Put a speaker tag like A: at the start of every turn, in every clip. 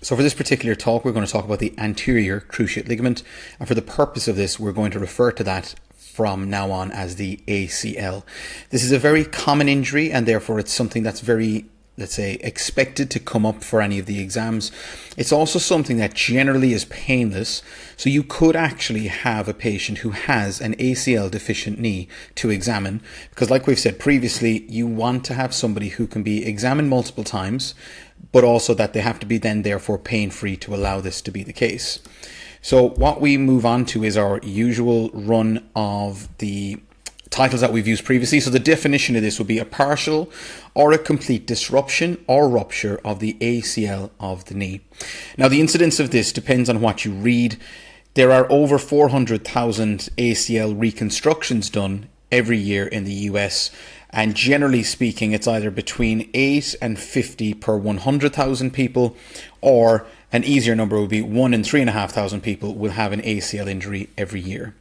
A: So for this particular talk, we're going to talk about the anterior cruciate ligament. And for the purpose of this, we're going to refer to that from now on as the ACL. This is a very common injury, and therefore it's something that's very, let's say, expected to come up for any of the exams. It's also something that generally is painless. So you could actually have a patient who has an ACL deficient knee to examine, because like we've said previously, you want to have somebody who can be examined multiple times, but also that they have to be then therefore pain-free to allow this to be the case. So what we move on to is our usual run of the titles that we've used previously. So the definition of this would be a partial or a complete disruption or rupture of the ACL of the knee. Now the incidence of this depends on what you read. There are over 400,000 ACL reconstructions done every year in the US, and generally speaking it's either between 8 and 50 per 100,000 people, or an easier number would be 1 in 3,500 people will have an ACL injury every year.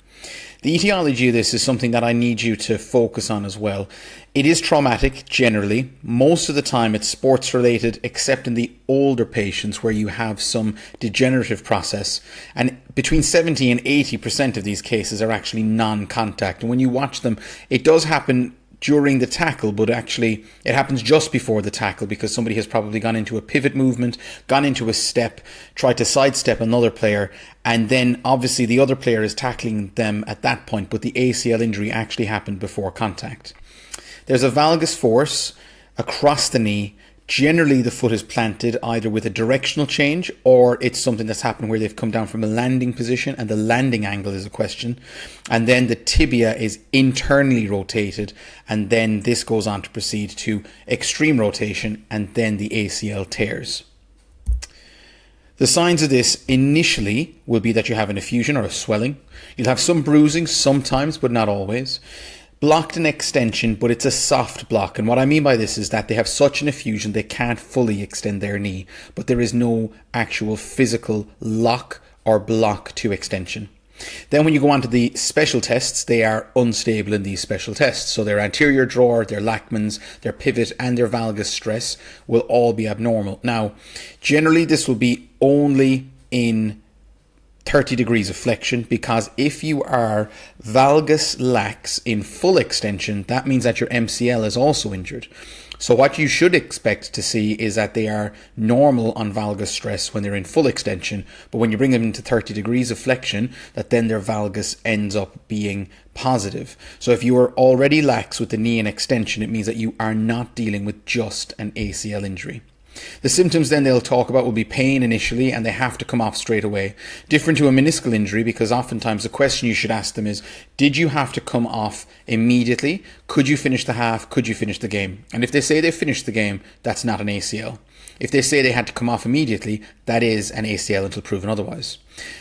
A: The etiology of this is something that I need you to focus on as well. It is traumatic generally. Most of the time it's sports related, except in the older patients where you have some degenerative process. And between 70 and 80% of these cases are actually non-contact. And when you watch them, it does happen during the tackle, but actually it happens just before the tackle because somebody has probably gone into a pivot movement, gone into a step, tried to sidestep another player, and then obviously the other player is tackling them at that point, but the ACL injury actually happened before contact. There's a valgus force across the knee. Generally the foot is planted either with a directional change, or it's something that's happened where they've come down from a landing position and the landing angle is a question, and then the tibia is internally rotated, and then this goes on to proceed to extreme rotation, and then the ACL tears. The signs of this initially will be that you have an effusion or a swelling. You'll have some bruising sometimes, but not always. Blocked in extension, but it's a soft block. And what I mean by this is that they have such an effusion they can't fully extend their knee, but there is no actual physical lock or block to extension. Then when you go on to the special tests, they are unstable in these special tests. So their anterior drawer, their Lachman's, their pivot and their valgus stress will all be abnormal. Now, generally this will be only in 30 degrees of flexion, because if you are valgus lax in full extension, that means that your MCL is also injured. So what you should expect to see is that they are normal on valgus stress when they're in full extension, but when you bring them into 30 degrees of flexion, that then their valgus ends up being positive. So if you are already lax with the knee in extension, it means that you are not dealing with just an ACL injury. The symptoms then they'll talk about will be pain initially, and they have to come off straight away. Different to a meniscal injury, because oftentimes the question you should ask them is, did you have to come off immediately? Could you finish the half? Could you finish the game? And if they say they finished the game, that's not an ACL. If they say they had to come off immediately, that is an ACL until proven otherwise.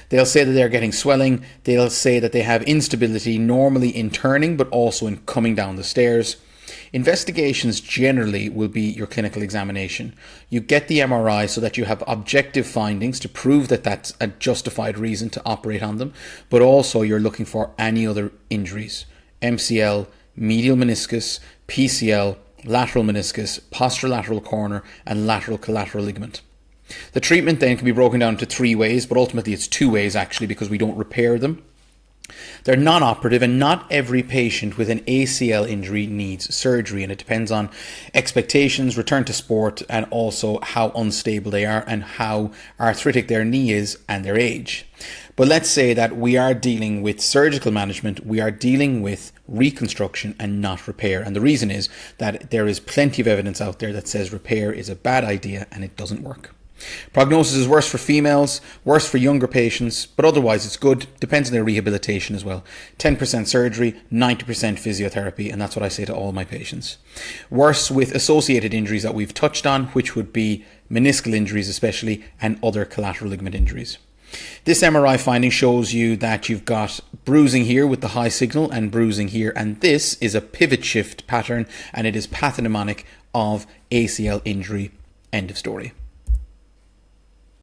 A: They'll say that they're getting swelling. They'll say that they have instability, normally in turning, but also in coming down the stairs. Investigations generally will be your clinical examination. You get the MRI so that you have objective findings to prove that that's a justified reason to operate on them, but also you're looking for any other injuries: MCL, medial meniscus, PCL, lateral meniscus, posterolateral corner, and lateral collateral ligament. The treatment then can be broken down into 3 ways, but ultimately it's 2 ways actually, because we don't repair them. They're non-operative, and not every patient with an ACL injury needs surgery, and it depends on expectations, return to sport, and also how unstable they are and how arthritic their knee is and their age. But let's say that we are dealing with surgical management, we are dealing with reconstruction and not repair. And the reason is that there is plenty of evidence out there that says repair is a bad idea and it doesn't work. Prognosis is worse for females, worse for younger patients, but otherwise it's good. Depends on their rehabilitation as well. 10% surgery, 90% physiotherapy, and that's what I say to all my patients. Worse with associated injuries that we've touched on, which would be meniscal injuries especially, and other collateral ligament injuries. This MRI finding shows you that you've got bruising here with the high signal and bruising here, and this is a pivot shift pattern, and it is pathognomonic of ACL injury. End of story.